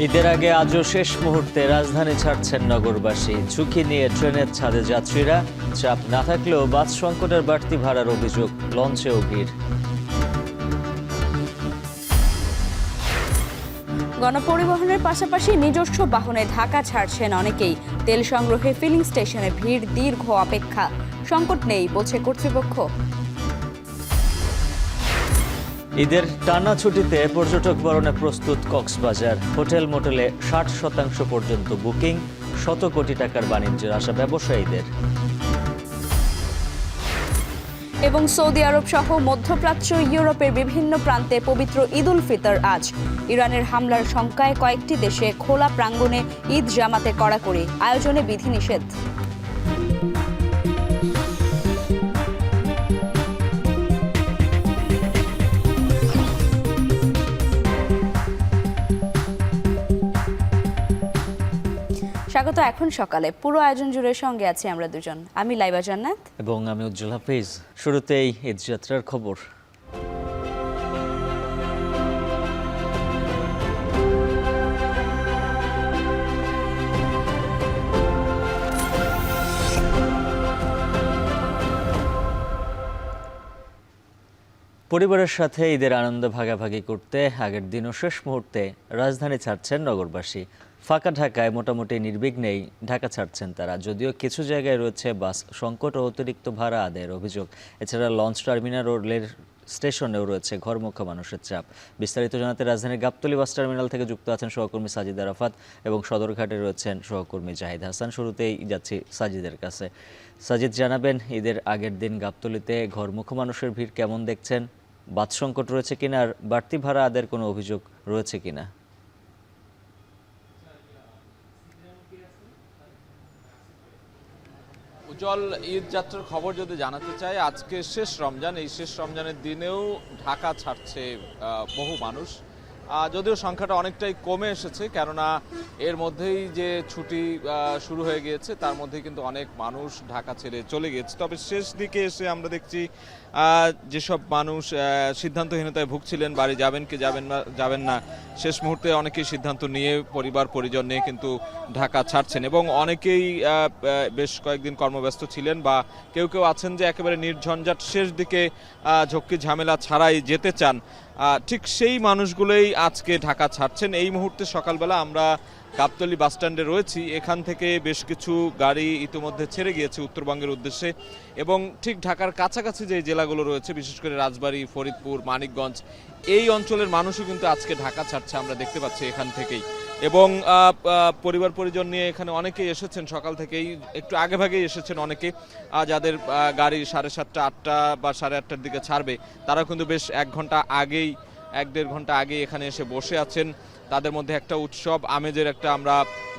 ঈদের আগে আজও শেষ মুহূর্তে রাজধানী ছাড়ছেন নগরবাসী। ঝুঁকি নিয়ে ট্রেনের ছাদে যাত্রীরা। চাপ না থাকলেও বাস সংকটের বাড়তি ভাড়ার অভিযোগ, লঞ্চেও ভিড়। গণপরিবহনের পাশাপাশি নিজস্ব বাহনে ঢাকা ছাড়ছেন অনেকেই। তেল সংগ্রহে ফিলিং স্টেশনে ভিড়, দীর্ঘ অপেক্ষা। সংকট নেই বলছে কর্তৃপক্ষ। ঈদের টানা ছুটিতে পর্যটক বরণে প্রস্তুত কক্সবাজার। হোটেল মোটেলে 60% পর্যন্ত বুকিং, শত কোটি টাকার বাণিজ্যের আশা ব্যবসায়ীদের। এবং সৌদি আরব সহ মধ্যপ্রাচ্য, ইউরোপের বিভিন্ন প্রান্তে পবিত্র ঈদ উল ফিতর আজ। ইরানের হামলার শঙ্কায় কয়েকটি দেশে খোলা প্রাঙ্গণে ঈদ জামাতে কড়াকড়ি, আয়োজনে বিধিনিষেধ। স্বাগত এখন সকালে। পুরো আয়োজন জুড়ে সঙ্গে আছি আমরা দুজন। আমি লাইবা জান্নাত এবং আমি উজ্জ্বল হাফিজ। শুরুতেই ঈদ যাত্রার খবর। পরিবারের সাথে ঈদের আনন্দ ভাগাভাগি করতে আগের দিন ও শেষ মুহূর্তে রাজধানী ছাড়ছেন নগরবাসী। ফাঁকা ঢাকায় মোটামুটি নির্বিঘ্নেই ঢাকা ছাড়ছেন তারা, যদিও কিছু জায়গায় রয়েছে বাস সংকট ও অতিরিক্ত ভাড়া আদায়ের অভিযোগ। এছাড়া লঞ্চ টার্মিনাল ও রেল স্টেশনেও রয়েছে ঘরমুখা মানুষের চাপ। বিস্তারিত জানাতে রাজধানীর গাবতলী বাস টার্মিনাল থেকে যুক্ত আছেন সহকর্মী সাজিদ আরাফাত এবং সদরঘাটে রয়েছেন সহকর্মী জাহিদ হাসান। শুরুতেই যাচ্ছি সাজিদের কাছে। সাজিদ, জানাবেন ঈদের আগের দিন গাবতলীতে ঘরমুখা মানুষের ভিড় কেমন দেখছেন? বাস সংকট রয়েছে কিনা, আর বাড়তি ভাড়া আদায়ের কোনো অভিযোগ রয়েছে কিনা? উজ্জ্বল, ঈদ যাত্রার খবর যদি জানাতে চাই, আজকে শেষ রমজান। এই শেষ রমজানের দিনেও ঢাকা ছাড়ছে বহু মানুষ, যদিও সংখ্যাটা অনেকটাই কমে এসেছে, কেননা এর মধ্যেই যে ছুটি শুরু হয়ে গিয়েছে তার মধ্যেই কিন্তু অনেক মানুষ ঢাকা ছেড়ে চলে গিয়েছে। তবে শেষ দিকে এসে আমরা দেখছি যেসব মানুষ সিদ্ধান্তহীনতায় ভুগছিলেন, বাড়ি যাবেন কি যাবেন না, শেষ মুহূর্তে অনেকেই সিদ্ধান্ত নিয়ে পরিবার পরিজন নিয়ে কিন্তু ঢাকা ছাড়ছেন। এবং অনেকেই বেশ কয়েকদিন কর্মব্যস্ত ছিলেন, বা কেউ কেউ আছেন যে একেবারে নির্ঝঞ্ঝাট শেষ দিকে ঝক্কি ঝামেলা ছাড়াই যেতে চান। ঠিক সেই মানুষগুলোই আজকে ঢাকা ছাড়ছেন। এই মুহূর্তে সকালবেলা আমরা গাবতলী বাসস্ট্যান্ডে রয়েছি। এখান থেকে বেশ কিছু গাড়ি ইতিমধ্যে ছেড়ে গিয়েছে উত্তরবঙ্গের উদ্দেশ্যে, এবং ঠিক ঢাকার কাছাকাছি যে জেলাগুলো রয়েছে, বিশেষ করে রাজবাড়ী, ফরিদপুর, মানিকগঞ্জ, এই অঞ্চলের মানুষও কিন্তু আজকে ঢাকা ছাড়ছে, আমরা দেখতে পাচ্ছি এখান থেকেই। এবং পরিবার পরিজন নিয়ে এখানে অনেকেই এসেছেন সকাল থেকেই, একটু আগে ভাগেই এসেছেন অনেকে। যাদের গাড়ি 7:30, 8টা বা 8:30টার দিকে ছাড়বে, তারা কিন্তু বেশ 1-1.5 ঘন্টা আগে এখানে এসে বসে আছেন। তাদের মধ্যে একটা উৎসব আমেজের একটা আমরা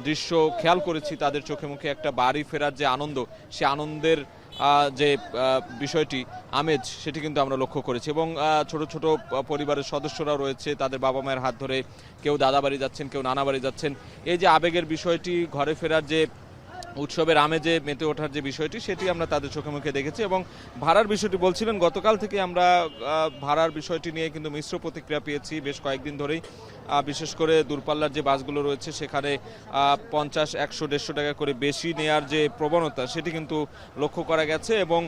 দৃশ্য খেয়াল করেছি। তাদের চোখে মুখে একটা বাড়ি ফেরার যে আনন্দ, সে আনন্দের যে বিষয়টি, আমেজ, সেটি কিন্তু আমরা লক্ষ্য করেছি। এবং ছোট ছোট পরিবারের সদস্যরা রয়েছে, তাদের বাবা মায়ের হাত ধরে কেউ দাদা বাড়ি যাচ্ছেন, কেউ নানা বাড়ি যাচ্ছেন। এই যে আবেগের বিষয়টি, ঘরে ফেরার যে উৎসবের আমেজে মেতে ওঠার যে বিষয়টি, সেটি আমরা তাদের চোখে মুখে দেখেছি। এবং ভাড়ার বিষয়টি বলছিলেন, গতকাল থেকে আমরা ভাড়ার বিষয়টি নিয়ে কিন্তু মিশ্র প্রতিক্রিয়া পেয়েছি বেশ কয়েকদিন ধরেই। বিশেষ করে দূরপাল্লার যে বাসগুলো রয়েছে সেখানে 50, 100, 150 টাকা করে বেশি নেয়ার যে প্রবণতা, সেটি কিন্তু লক্ষ্য করা গেছে। এবং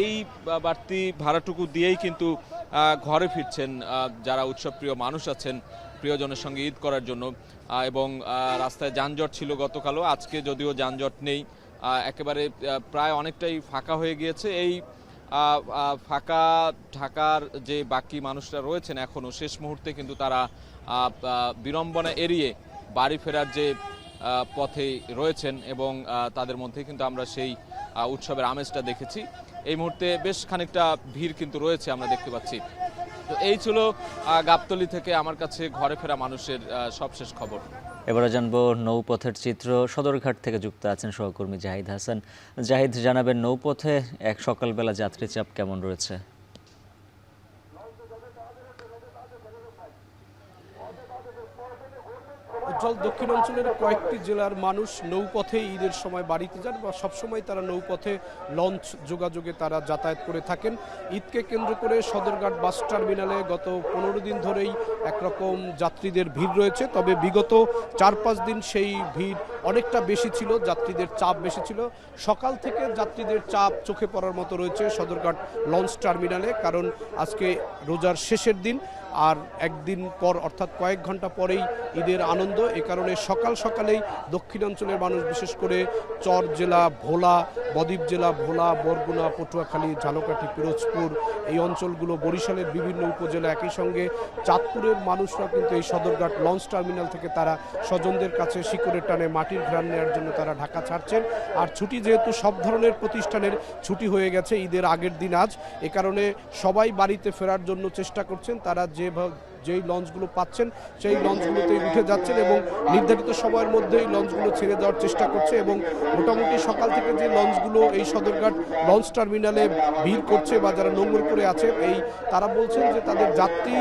এই বাড়তি ভাড়াটুকু দিয়েই কিন্তু ঘরে ফিরছেন যারা উৎসবপ্রিয় মানুষ আছেন, প্রিয়জনের সঙ্গে ঈদ করার জন্য। এবং রাস্তায় যানজট ছিল গতকালও, আজকে যদিও যানজট নেই, একেবারে প্রায় অনেকটাই ফাঁকা হয়ে গিয়েছে। এই ফাঁকা ঢাকার যে বাকি মানুষরা রয়েছেন এখনও শেষ মুহূর্তে কিন্তু তারা বিড়ম্বনা এড়িয়ে বাড়ি ফেরার যে পথে রয়েছেন, এবং তাদের মধ্যে কিন্তু আমরা সেই উৎসবের আমেজটা দেখেছি। এই মুহূর্তে বেশ খানিকটা ভিড় কিন্তু রয়েছে, আমরা দেখতে পাচ্ছি। তো এই ছিল গাবতলী থেকে আমার কাছে ঘরে ফেরা মানুষের সবশেষ খবর। এবারে জানবো নৌপথের চিত্র। সদরঘাট থেকে যুক্ত আছেন সহকর্মী জাহিদ হাসান। জাহিদ, জানাবেন নৌপথে এক সকালবেলা যাত্রী চাপ কেমন রয়েছে? অঞ্চল দক্ষিণাঞ্চলের কয়েকটি জেলার মানুষ নৌপথে ঈদের সময় বাড়িতে যান বা সবসময় তারা নৌপথে লঞ্চ যোগাযোগে তারা যাতায়াত করে থাকেন। ঈদকে কেন্দ্র করে সদরঘাট বাস টার্মিনালে গত 15 দিন ধরেই একরকম যাত্রীদের ভিড় রয়েছে, তবে বিগত 4-5 দিন সেই ভিড় অনেকটা বেশি ছিল, যাত্রীদের চাপ বেশি ছিল। সকাল থেকে যাত্রীদের চাপ চোখে পড়ার মতো রয়েছে সদরঘাট লঞ্চ টার্মিনালে, কারণ আজকে রোজার শেষের দিন আর একদিন পর অর্থাৎ কয়েক ঘন্টা পরেই ঈদের আনন্দ। এ কারণে সকাল সকালেই দক্ষিণাঞ্চলের মানুষ, বিশেষ করে চর জেলা ভোলা, বদ্বীপ জেলা ভোলা, বরগুনা, পটুয়াখালী, ঝালকাঠি, পিরোজপুর এই অঞ্চলগুলো, বরিশালের বিভিন্ন উপজেলা, একই সঙ্গে চাঁদপুরের মানুষরা কিন্তু এই সদরঘাট লঞ্চ টার্মিনাল থেকে তারা স্বজনদের কাছে শিকড়ের টানে মাটির ঘ্রাণ নেওয়ার জন্য তারা ঢাকা ছাড়ছেন। আর ছুটি যেহেতু সব ধরনের প্রতিষ্ঠানের ছুটি হয়ে গেছে ঈদের আগের দিন আজ, এ কারণে সবাই বাড়িতে ফেরার জন্য চেষ্টা করছেন। তারা যেই লঞ্চগুলো পাচ্ছেন সেই লঞ্চগুলোতেই উঠে যাচ্ছেন এবং নির্ধারিত সময়ের মধ্যেই লঞ্চগুলো ছেড়ে দেওয়ার চেষ্টা করছে। এবং মোটামুটি সকাল থেকে যে লঞ্চগুলো এই সদরঘাট লঞ্চ টার্মিনালে ভিড় করছে বা যারা নোঙর করে আছে, তারা বলছেন যে তাদের যাত্রী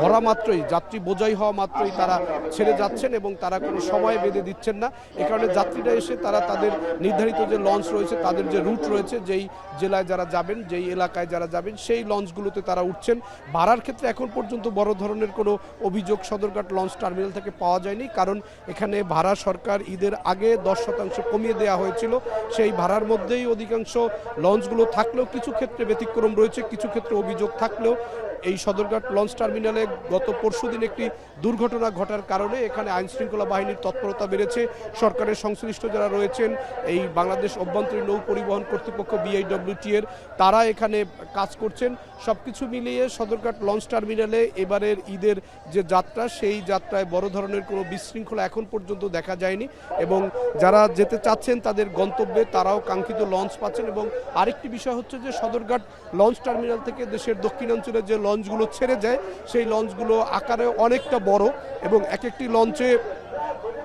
ভরা মাত্রই, যাত্রী বোঝাই হওয়া মাত্রই তারা ছেড়ে যাচ্ছেন এবং তারা কোনো সময় বেঁধে দিচ্ছেন না। এ কারণে যাত্রীরা এসে তারা তাদের নির্ধারিত যে লঞ্চ রয়েছে, তাদের যে রুট রয়েছে, যেই জেলায় যারা যাবেন, যেই এলাকায় যারা যাবেন, সেই লঞ্চগুলোতে তারা উঠছেন। ভাড়ার ক্ষেত্রে এখন পর্যন্ত বড় ধরনের কোনো অভিযোগ সদরঘাট লঞ্চ টার্মিনাল থেকে পাওয়া যায়নি, কারণ এখানে ভাড়া সরকার ঈদের আগে 10% কমিয়ে দেওয়া হয়েছিল। সেই ভাড়ার মধ্যেই অধিকাংশ লঞ্চগুলো থাকলেও কিছু ক্ষেত্রে ব্যতিক্রম রয়েছে, কিছু ক্ষেত্রে অভিযোগ থাকলেও এই সদরঘাট লঞ্চ টার্মিনালে গত পরশুদিন একটি দুর্ঘটনা ঘটার কারণে এখানে আইনশৃঙ্খলা বাহিনীর তৎপরতা বেড়েছে। সরকারের সংশ্লিষ্ট যারা রয়েছেন, এই বাংলাদেশ অভ্যন্তরীণ নৌ পরিবহন কর্তৃপক্ষ BIWT এর, তারা এখানে কাজ করছেন। সবকিছু মিলিয়ে সদরঘাট লঞ্চ টার্মিনালে এবারের ঈদের যে যাত্রা, সেই যাত্রায় বড় ধরনের কোনো বিশৃঙ্খলা এখন পর্যন্ত দেখা যায়নি এবং যারা যেতে চাচ্ছেন তাদের গন্তব্যে তারাও কাঙ্ক্ষিত লঞ্চ পাচ্ছেন। এবং আরেকটি বিষয় হচ্ছে যে সদরঘাট লঞ্চ টার্মিনাল থেকে দেশের দক্ষিণাঞ্চলের যে লঞ্চগুলো ছেড়ে যায়, সেই লঞ্চগুলো আকারে অনেকটা বড় এবং এক একটি লঞ্চে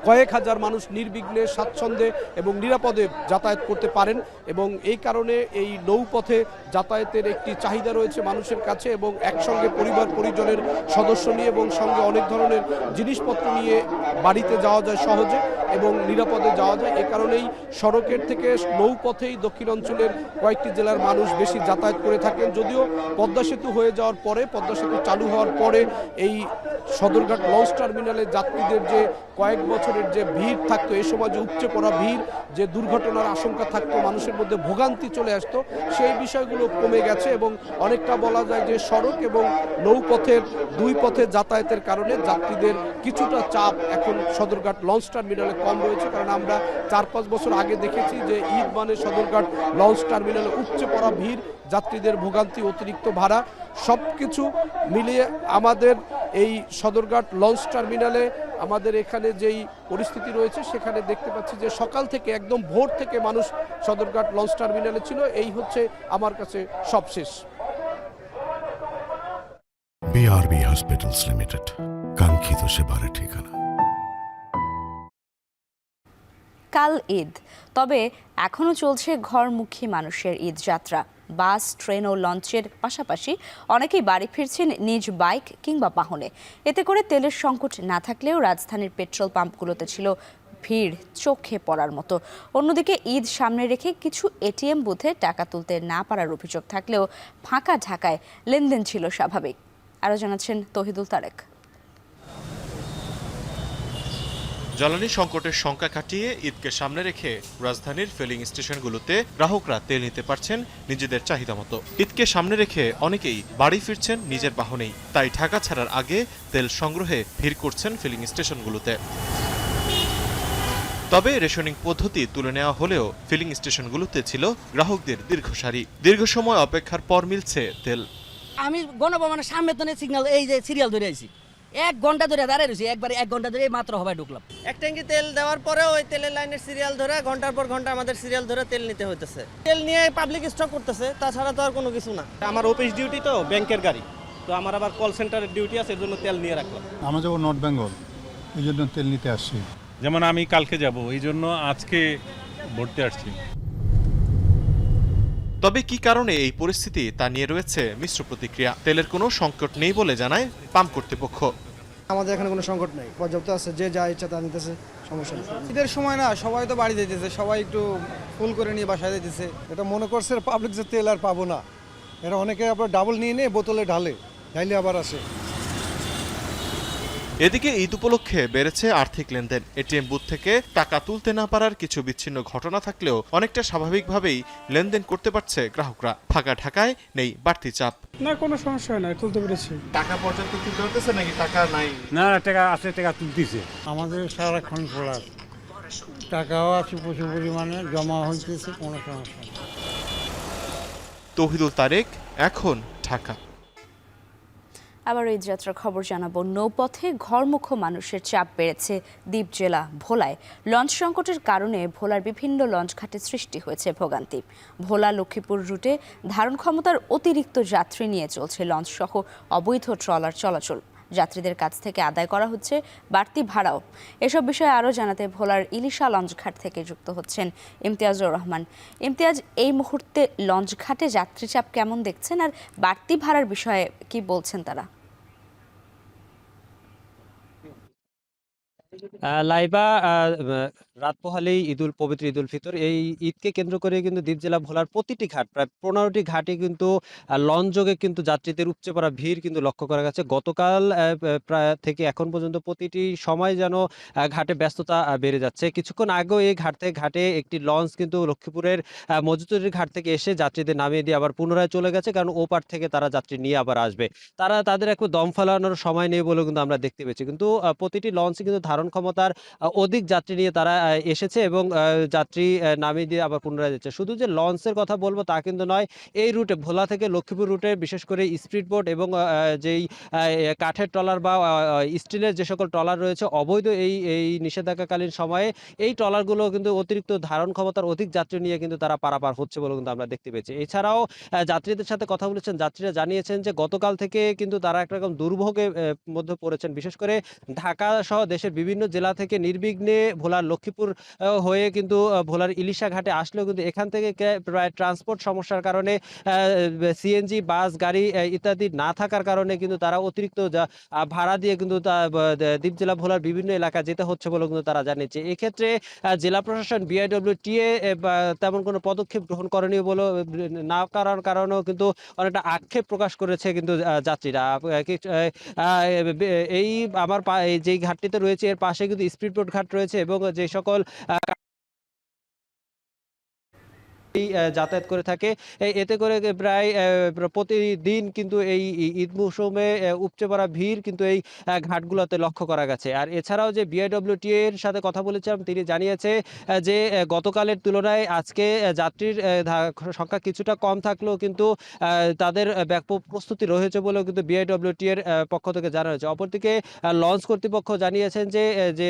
কয়েক হাজার মানুষ নির্বিঘ্নে, স্বাচ্ছন্দ্যে এবং নিরাপদে যাতায়াত করতে পারেন। এবং এই কারণে এই নৌপথে যাতায়াতের একটি চাহিদা রয়েছে মানুষের কাছে এবং একসঙ্গে পরিবার পরিজনের সদস্য নিয়ে এবং সঙ্গে অনেক ধরনের জিনিসপত্র নিয়ে বাড়িতে যাওয়া যায় সহজে এবং নিরাপদে যাওয়া যায়। এ কারণেই সড়কের থেকে নৌপথেই দক্ষিণাঞ্চলের কয়েকটি জেলার মানুষ বেশি যাতায়াত করে থাকেন। যদিও পদ্মা সেতু হয়ে যাওয়ার পরে, পদ্মা সেতু চালু হওয়ার পরে এই সদরঘাট লঞ্চ টার্মিনালে যাত্রীদের যে কয়েক বছরের যে ভিড় থাকতো, এই সময় যে উপচে পড়া ভিড়, যে দুর্ঘটনার আশঙ্কা থাকতো, মানুষের মধ্যে ভোগান্তি চলে আসতো, সেই বিষয়গুলো কমে গেছে এবং অনেকটা বলা যায় যে সড়ক এবং নৌপথের দুই পথে যাতায়াতের কারণে যাত্রীদের কিছুটা চাপ এখন সদরঘাট লঞ্চ টার্মিনালে কম রয়েছে। কারণ আমরা 4-5 বছর আগে দেখেছি যে ঈদ মানে সদরঘাট লঞ্চ টার্মিনালে উপচে পড়া ভিড়, যাত্রীদের ভোগান্তি, অতিরিক্ত ভাড়া, সব কিছু মিলিয়ে আমাদের এই সদরঘাট লঞ্চ টার্মিনালে আমাদের এখানে যেই পরিস্থিতি রয়েছে, সেখানে দেখতে পাচ্ছি যে সকাল থেকে একদম ভোর থেকে মানুষ সদরঘাট লঞ্চ টার্মিনালে ছিল। এই হচ্ছে আমার কাছে সবশেষ। BRB হসপিটালস লিমিটেড, কাঙ্ক্ষিত সেবার ঠিকানা। কাল ঈদ, তবে এখনও চলছে ঘরমুখী মানুষের ঈদ যাত্রা। বাস, ট্রেন ও লঞ্চের পাশাপাশি অনেকেই বাড়ি ফিরছেন নিজ বাইক কিংবা বাহনে। এতে করে তেলের সংকট না থাকলেও রাজধানীর পেট্রোল পাম্পগুলোতে ছিল ভিড় চোখে পড়ার মতো। অন্যদিকে ঈদ সামনে রেখে কিছু ATM বুথে টাকা তুলতে না পারার অভিযোগ থাকলেও ফাঁকা ঢাকায় লেনদেন ছিল স্বাভাবিক। আরও জানাচ্ছেন তহিদুল তারেক। জ্বালানি সংকটের শঙ্কা কাটিয়ে ঈদকে সামনে রেখে রাজধানীর ফিলিং স্টেশনগুলোতে গ্রাহকরা তেল নিতে পারছেন নিজেদের চাহিদা মতো। ঈদকে সামনে রেখে অনেকেই বাড়ি ফিরছেন নিজের বাহনেই, তাই ঢাকা ছাড়ার আগে তেল সংগ্রহে ভিড় করছেন ফিলিং স্টেশনগুলোতে। তবে রেশনিং পদ্ধতি তুলে নেওয়া হলেও ফিলিং স্টেশনগুলোতে ছিল গ্রাহকদের দীর্ঘ সারি। দীর্ঘ সময় অপেক্ষার পর মিলছে তেল। আমি গণভবনের সামনে তো সিগন্যাল, এই যে সিরিয়াল ধরে আইছি, 1 ঘন্টা ধরে দাঁড়ায় রয়েছি, একবারে 1 ঘন্টা ধরে মাত্র হবে ঢুকলাম। এক ট্যাঙ্কি তেল দেওয়ার পরে ওই তেলের লাইনের সিরিয়াল ধরে ঘন্টার পর ঘন্টা আমাদের সিরিয়াল ধরে তেল নিতে হইতেছে। তেল নিয়ে পাবলিক স্টক করতেছে, তাছাড়া তো আর কোনো কিছু না। আমার অফিস ডিউটি তো ব্যাংকের গাড়ি, তো আমার আবার কল সেন্টারের ডিউটি আছে, এর জন্য তেল নিয়ে রাখলাম। আমরা যাবো নর্থ বেঙ্গল, এই জন্য তেল নিতে আসছি। যেমন আমি কালকে যাব, এই জন্য আজকে ভরতে আসছি। তবে কি কারণে এই পরিস্থিতি তা নিয়ে রয়েছে মিশ্র প্রতিক্রিয়া। তেলের কোনো সংকট নেই বলে জানায় পাম্প কর্তৃপক্ষ। আমাদের এখানে কোনো সংকট নাই, পর্যাপ্ত আছে, যে যা ইচ্ছা তা নিতেছে, সমস্যা নেই। ঈদের সময় না সবাই তো বাড়ি যাইতেছে, সবাই একটু ফুল করে নিয়ে বাসায় যাইতেছে। এটা মনে করছে পাবলিক যে তেল আর পাবো না, এটা অনেকে আবার ডাবল নিয়ে বোতলে ঢালে আবার আসে। এদিকে ঈদ উপলক্ষে বেড়েছে আর্থিক লেনদেন। এটিএম বুথ থেকে টাকা তুলতে না পারার কিছু বিচ্ছিন্ন ঘটনা থাকলেও অনেকটা স্বাভাবিকভাবেই লেনদেন করতে পারছে গ্রাহকরা। ফাঁকা ঢাকায় নেই বাড়তি চাপ। না, কোনো সমস্যা নাই, তুলতে পেরেছি। টাকা পর্যাপ্ত তুলতে হতেছে নাকি টাকা নাই? না, টাকা আছে, টাকা তুলতেছে। আমাদের সারাক্ষণ খোলা, টাকাও আছে প্রচুর পরিমাণে জমা হইতেছে, কোনো সমস্যা নেই। তৌহিদুল তারেক, এখন ঢাকা। আবার ঈদ যাত্রার খবর জানাবো। নৌপথে ঘরমুখ মানুষের চাপ বেড়েছে দ্বীপ জেলা ভোলায়। লঞ্চ সংকটের কারণে ভোলার বিভিন্ন লঞ্চ ঘাটে সৃষ্টি হয়েছে ভোগান্তি। ভোলা লক্ষ্মীপুর রুটে ধারণ ক্ষমতার অতিরিক্ত যাত্রী নিয়ে চলছে লঞ্চ সহ অবৈধ ট্রলার চলাচল। যাত্রীদের কাছ থেকে আদায় করা হচ্ছে বাড়তি ভাড়াও। এসব বিষয়ে আরও জানাতে ভোলার ইলিশা লঞ্চঘাট থেকে যুক্ত হচ্ছেন ইমতিয়াজুর রহমান। ইমতিয়াজ, এই মুহূর্তে লঞ্চঘাটে যাত্রী চাপ কেমন দেখছেন, আর বাড়তি ভাড়ার বিষয়ে কি বলছেন তারা? লাইবা রাত পোহালেই পবিত্র ঈদ উল ফিতর, এই ঈদকে কেন্দ্র করে কিন্তু দ্বীপ জেলা ভোলার প্রতিটি ঘাট, প্রায় 15টি ঘাটে কিন্তু লঞ্চ যোগে কিন্তু যাত্রীদের উপচে পড়া ভিড় কিন্তু লক্ষ্য করা গেছে। গতকাল প্রায় থেকে এখন পর্যন্ত প্রতিটি সময় যেন ঘাটে ব্যস্ততা বেড়ে যাচ্ছে। কিছুক্ষণ আগেও এই ঘাট থেকে ঘাটে একটি লঞ্চ কিন্তু লক্ষ্মীপুরের মজুতুরির ঘাট থেকে এসে যাত্রীদের নামিয়ে দিয়ে আবার পুনরায় চলে গেছে, কারণ ও পার থেকে তারা যাত্রী নিয়ে আবার আসবে। তাদের একটু দম ফেলানোর সময় নেই বলে কিন্তু আমরা দেখতে পেয়েছি। কিন্তু প্রতিটি লঞ্চে কিন্তু ধারণ ক্ষমতার অধিক যাত্রী নিয়ে তারা এসেছে এবং যাত্রী নামিয়ে দিয়ে আবার পুনরায় যাচ্ছে। শুধু যে লঞ্চের কথা বলবো তা কিন্তু নয়, এই রুটে ভোলা থেকে লক্ষ্মীপুর রুটে বিশেষ করে স্পিড বোট এবং যেই কাঠের ট্রলার বা স্টিলের যে সকল ট্রলার রয়েছে অবৈধ এই নিষেধাজ্ঞাকালীন সময়ে এই ট্রলারগুলো কিন্তু অতিরিক্ত ধারণ ক্ষমতার অধিক যাত্রী নিয়ে কিন্তু তারা পারাপার হচ্ছে বলে কিন্তু আমরা দেখতে পেয়েছি। এছাড়াও যাত্রীদের সাথে কথা বলেছেন, যাত্রীরা জানিয়েছেন যে গতকাল থেকে কিন্তু তারা একরকম দুর্ভোগের মধ্যে পড়েছেন। বিশেষ করে ঢাকা সহ দেশের বিভিন্ন জেলা থেকে নির্বিঘ্নে ভোলার লক্ষ্মীপুর হয়ে কিন্তু ভোলার ইলিশা ঘাটে আসলেও কিন্তু এখান থেকে প্রায় ট্রান্সপোর্ট সমস্যার কারণে সিএনজি বাস গাড়ি ইত্যাদি না থাকার কারণে কিন্তু তারা অতিরিক্ত ভাড়া দিয়ে কিন্তু দ্বীপ জেলা ভোলার বিভিন্ন এলাকা যেতে হচ্ছে বলে কিন্তু তারা জানিয়েছে। এক্ষেত্রে জেলা প্রশাসন বিআইডব্লিউটিএ তেমন কোনো পদক্ষেপ গ্রহণ করেনি বলে না করার কারণেও কিন্তু অনেকটা আক্ষেপ প্রকাশ করেছে কিন্তু যাত্রীরা। এই আমার যেই ঘাটটিতে রয়েছে এর পাশে কিন্তু স্পিডবোট ঘাট রয়েছে এবং যে সকল যাতায়াত করে থাকে, এতে করে প্রায় প্রতিদিন কিন্তু এই ঈদ মৌসুমে উপচে পড়া ভিড় কিন্তু এই ঘাটগুলোতে লক্ষ্য করা গেছে। আর এছাড়াও যে বিআইডব্লিউটি এর সাথে কথা বলেছিলাম, তিনি জানিয়েছে যে গতকালের তুলনায় আজকে যাত্রীর সংখ্যা কিছুটা কম থাকলেও কিন্তু তাদের ব্যাপক প্রস্তুতি রয়েছে বলেও কিন্তু বিআইডব্লিউটি এর পক্ষ থেকে জানা হয়েছে। অপরদিকে লঞ্চ কর্তৃপক্ষ জানিয়েছেন যে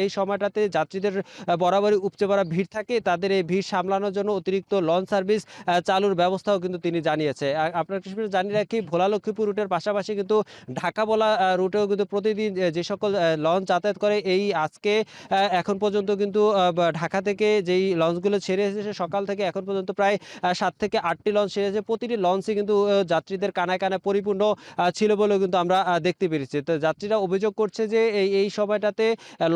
এই সময়টাতে যাত্রীদের বরাবরই উপচে পড়া ভিড় থাকে, তাদের এই ভিড় সামলানোর জন্য অতিরিক্ত লঞ্চ সার্ভিস চালুর ব্যবস্থাও কিন্তু তিনি জানিয়েছে। আপনার জানিয়ে রাখি, ভোলা লক্ষ্মীপুর রুটের পাশাপাশি কিন্তু ঢাকা ভোলা রুটেও কিন্তু প্রতিদিন যে সকল লঞ্চ যাতায়াত করে, এই আজকে এখন পর্যন্ত কিন্তু ঢাকা থেকে যেই লঞ্চগুলো ছেড়ে এসেছে সকাল থেকে এখন পর্যন্ত প্রায় 7 থেকে 8টি লঞ্চ ছেড়েছে। প্রতিটি লঞ্চই কিন্তু যাত্রীদের কানায় কানায় পরিপূর্ণ ছিল বলেও কিন্তু আমরা দেখতে পেরেছি। তো যাত্রীরা অভিযোগ করছে যে এই সময়টাতে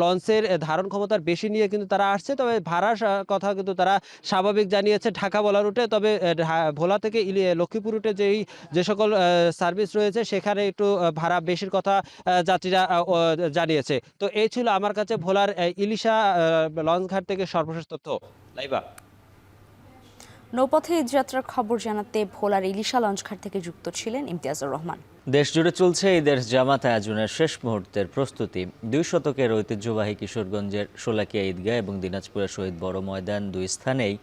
লঞ্চের ধারণ ক্ষমতার বেশি নিয়ে কিন্তু তারা আসছে, তবে ভাড়ার কথা কিন্তু তারা স্বাভাবিক জানিয়েছে ঢাকা ভোলা রুটে। তবে ভোলা থেকে লক্ষ্মীপুর রুটে যে সকল সার্ভিস রয়েছে সেখানে একটু ভাড়া বেশির কথা যাত্রীরা জানিয়েছে। তো এই ছিল আমার কাছে ভোলার ইলিশা লঞ্চ ঘাট থেকে সর্বশেষ তথ্য। লাইবা। নৌপথে ঈদযাত্রার খবর জানাতে ভোলার ইলিশা লঞ্চঘাট থেকে যুক্ত ছিলেন ইমতিয়াজুর রহমান। দেশ জুড়ে চলছে ঈদের জামাত আয়োজনের শেষ মুহূর্তের প্রস্তুতি। 2 শতকের ঐতিহ্যবাহী কিশোরগঞ্জের শোলাকিয়া ঈদগাহ এবং দিনাজপুরের শহীদ বড় ময়দান, 2 স্থানেই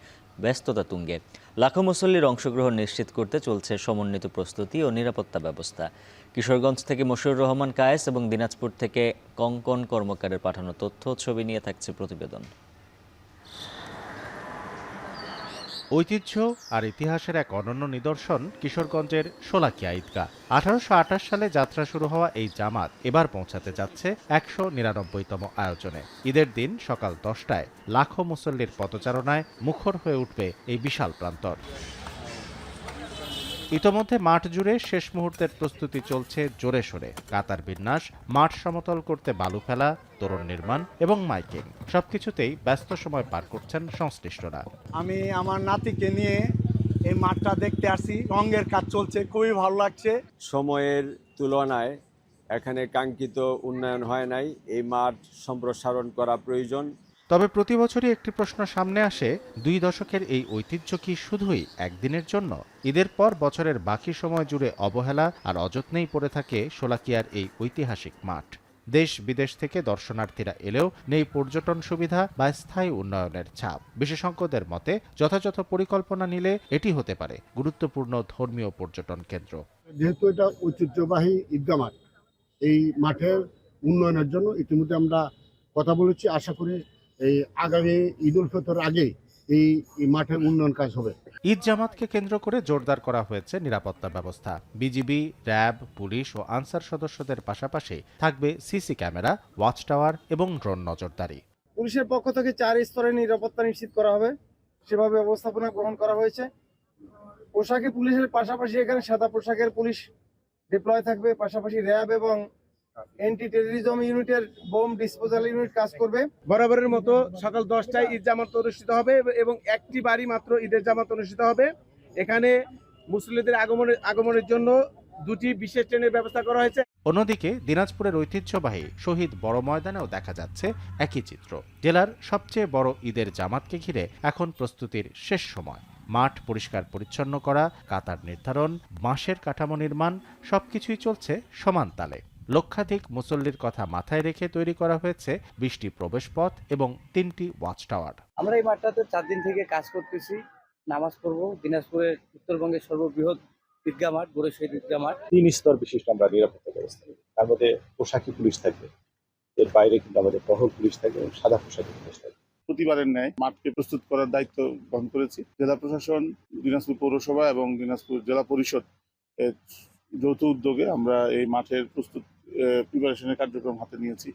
ব্যস্ততা তুঙ্গে। লাখো মুসল্লির অংশগ্রহণ নিশ্চিত করতে চলছে সমন্বিত প্রস্তুতি ও নিরাপত্তা ব্যবস্থা। কিশোরগঞ্জ থেকে মশিউর রহমান কায়েস এবং দিনাজপুর থেকে কঙ্কন কর্মকারের পাঠানো তথ্য ছবি নিয়ে থাকছে প্রতিবেদন। ঐতিহ্য আর ইতিহাসের এক অনন্য নিদর্শন কিশোরগঞ্জের শোলাকিয়া ঈদগাহ। 1828 সালে যাত্রা শুরু হওয়া এই জামাত এবার পৌঁছাতে যাচ্ছে 199তম আয়োজনে। ঈদের দিন সকাল 10টায় লাখো মুসল্লির পদচারণায় মুখর হয়ে উঠবে এই বিশাল প্রান্তর। ইতোমধ্যে মাঠ জুড়ে শেষ মুহূর্তের প্রস্তুতি চলছে জোরে সোরে। কাতার বিন্যাস, মাঠ সমতল করতে বালু ফেলা, তোরণ নির্মাণ এবং মাইকিং সবকিছুতেই ব্যস্ত সময় পার করছেন সংশ্লিষ্টরা। আমি আমার নাতিকে নিয়ে এই মাঠটা দেখতে আসি, রঙের কাজ চলছে, খুবই ভালো লাগছে। সময়ের তুলনায় এখানে কাঙ্ক্ষিত উন্নয়ন হয় নাই, এই মাঠ সম্প্রসারণ করা প্রয়োজন। তবে প্রতি বছরই একটি প্রশ্ন সামনে আসে, 2 দশকের এই ঐতিহ্য কি শুধুই একদিনের জন্য? ঈদের পর বছরের বাকি সময় জুড়ে অবহেলা আর অযত্নেই পড়ে থাকে শোলাকিয়ার এই ঐতিহাসিক মাঠ। দেশ বিদেশ থেকে দর্শনার্থীরা এলেও নেই পর্যটন সুবিধা বা স্থায়ী উন্নয়নের ছাপ। বিশেষজ্ঞদের মতে যথাযথ পরিকল্পনা নিলে এটি হতে পারে গুরুত্বপূর্ণ ধর্মীয় পর্যটন কেন্দ্র। যেহেতু এটা ঐতিহ্যবাহী ঈদগাহ মাঠ, এই মাঠের উন্নয়নের জন্য ইতিমধ্যে আমরা কথা বলেছি। আশা করি এই আগামী ঈদ উল ফিতর আগে এই মাঠের উন্নয়ন কাজ হবে। ঈদ জামাতকে কেন্দ্র করে জোরদার করা হয়েছে নিরাপত্তা ব্যবস্থা। বিজিবি, র্যাব, পুলিশ ও আনসার সদস্যদের পাশাপাশি থাকবে সিসি ক্যামেরা, ওয়াচ টাওয়ার এবং ড্রোন নজরদারি। পুলিশের পক্ষ থেকে 4 স্তরের নিরাপত্তা নিশ্চিত করা হবে, সেভাবে ব্যবস্থাপনা গ্রহণ করা হয়েছে। পোশাকে পুলিশের পাশাপাশি এখানে সাদা পোশাকের পুলিশ ডিপ্লয় থাকবে, পাশাপাশি র্যাব এবং অ্যান্টি টেররিজম ইউনিটের বোম ডিসপোজাল ইউনিট কাজ করবে। বরাবরের মতো সকাল 10টায় ঈদ জামাত অনুষ্ঠিত হবে এবং একটি বাড়ি মাত্র ঈদের জামাত অনুষ্ঠিত হবে। এখানে মুসল্লিদের আগমনের জন্য 2টি বিশেষ ট্রেনের ব্যবস্থা করা হয়েছে। অন্যদিকে দিনাজপুরের ঐতিহ্যবাহী শহীদ বড় ময়দানেও দেখা যাচ্ছে একই চিত্র। জেলার সবচেয়ে বড় ঈদের জামাতকে ঘিরে এখন প্রস্তুতির শেষ সময়। মাঠ পরিষ্কার পরিচ্ছন্ন করা, কাতার নির্ধারণ, বাঁশের কাঠামো নির্মাণ সবকিছুই চলছে সমান তালে। লক্ষাধিক মুসল্লির কথা মাথায় রেখে তৈরি করা হয়েছে 20টি প্রবেশপথ এবং 3টি ওয়াচ টাওয়ার। আমরা এই মাঠটাতে 4 দিন থেকে কাজ করতেছি, নামাজ পড়বো। দিনাজপুরের উত্তরবঙ্গের সর্ববৃহৎ ঈদগাহ মাঠ, বড় শহীদ ঈদগাহ মাঠ। 3 স্তর বিশিষ্ট আমরা নিরাপত্তা ব্যবস্থা, তার মধ্যে পোশাকি পুলিশ থাকবে, এর বাইরে কিন্তু আমাদের টহল পুলিশ থাকবে এবং সাদা পোশাকি পুলিশ থাকবে। প্রতিবারের ন্যায় মাঠকে প্রস্তুত করার দায়িত্ব গ্রহণ করেছি। জেলা প্রশাসন, দিনাজপুর পৌরসভা এবং দিনাজপুর জেলা পরিষদ যৌথ উদ্যোগে আমরা এই মাঠের প্রিপারেশনের কার্যক্রম হাতে নিয়েছি।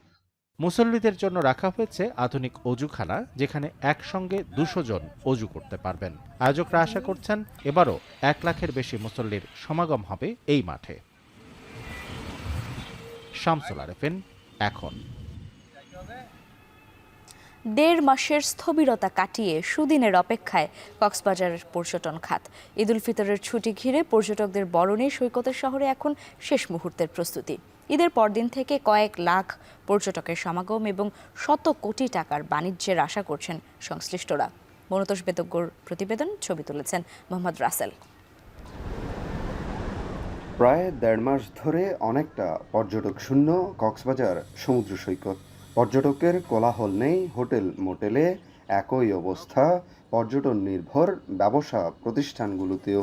মুসল্লিদের জন্য রাখা হয়েছে আধুনিক অজুখানা, যেখানে একসঙ্গে 200 জন অজু করতে পারবেন। আয়োজকরা আশা করছেন এবারও 1 লাখের বেশি মুসল্লির সমাগম হবে এই মাঠে। শামসুল আরেফিন, এখন। 1.5 মাসের স্থবিরতা কাটিয়ে সুদিনের অপেক্ষায় কক্সবাজারের পর্যটন খাত। ঈদ উল ফিতরের ছুটি ঘিরে পর্যটকদের বরণে সৈকতের শহরে এখন শেষ মুহূর্তের প্রস্তুতি। ঈদের পরদিন থেকে কয়েক লাখ পর্যটকের সমাগম এবং শত কোটি টাকার বাণিজ্যের আশা করছেন সংশ্লিষ্টরা। মনতোষ বেতজ্ঞর প্রতিবেদন, ছবি তুলেছেন মোহাম্মদ রাসেল। প্রায় 1.5 মাস ধরে অনেকটা পর্যটক শূন্য কক্সবাজার সমুদ্র সৈকত। পর্যটকের কোলাহল নেই হোটেল মোটেলে, একই অবস্থা পর্যটন নির্ভর ব্যবসা প্রতিষ্ঠানগুলোতেও।